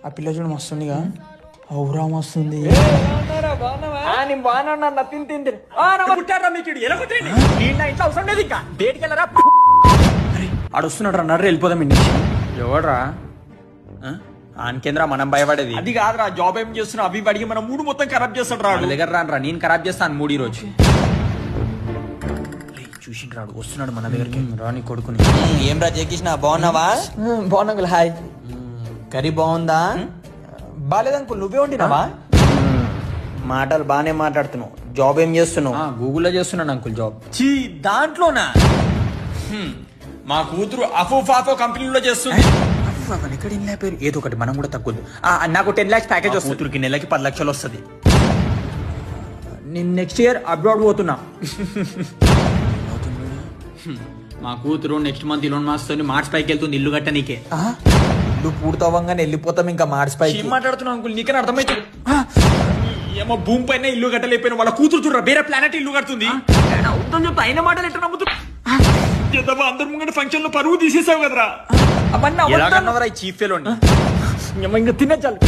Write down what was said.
ఆ పిల్ల చూడు మస్తుందిగా ఔరా మస్తుంది. ఆడొస్తున్నాడు రా నర్ర వెళ్ళిపోదాం ఇంటి ఎవడ్రా ఆనకేంద్ర మనం భయపడేది అది కాదురా, జాబ్ ఏం చేస్తున్నా అవి అడిగి మన మూడు మొత్తం ఖరాబ్ చేస్తాడు రాడు. దగ్గర రానరా, నేను ఖరాబ్ చేస్తాను మూడు ఈ రోజు. చూసిండు రాడు వస్తున్నాడు మన దగ్గరికి. రాని కొడుకుని. ఏం రా జయకృష్ణ బాగున్నావా? బాగున్నా. హాయ్. కర్రీ బాగుందా? బాలేదంకుల్ నువ్వే వండినావా? మాటలు బానే మాట్లాడుతున్నావు. జాబ్ ఏం చేస్తున్నావు? గూగుల్లో చేస్తున్నాను అంకుల్ జాబ్. చీ, దాంట్లోనా? మా కూతురు అఫోఫాఫో కంపెనీలో చేస్తుంది. ఎక్కడ పేరు ఏదో ఒకటి మనం కూడా తగ్గొద్దు. నాకు 10 lakhs ప్యాకేజ్ వస్తుంది. కూతురికి నెలకి 10 లక్షలు వస్తుంది. నేను నెక్స్ట్ ఇయర్ అబ్రాడ్ పోతున్నా. మా కూతురు నెక్స్ట్ మంత్ ఇలోన్ మాస్తో మార్చ్ పైకి వెళ్తుంది ఇల్లు కట్ట నీకే. ఇల్లు పూర్తవ్వంగానే వెళ్ళిపోతాం ఇంకా మార్చి పై. ఏం మాట్లాడుతున్నావు అంకుల్, నీకని అర్థమైతుంది. ఏమో భూమి పైన ఇల్లు కట్టలేకపోయిన వాళ్ళ కూతురు చూడరా వేరే ప్లానెట్ ఇల్లు కడుతుంది. అవుతుందని చెప్తే అయిన మాటలు ఎట్లా నమ్ముతున్నా? అందరు ముంగట ఫంక్షన్ లో పరువు తీసేసావు కదరా. అవన్నీ చీఫ్ ఫెలో ఇంకా తినచ్చాలి.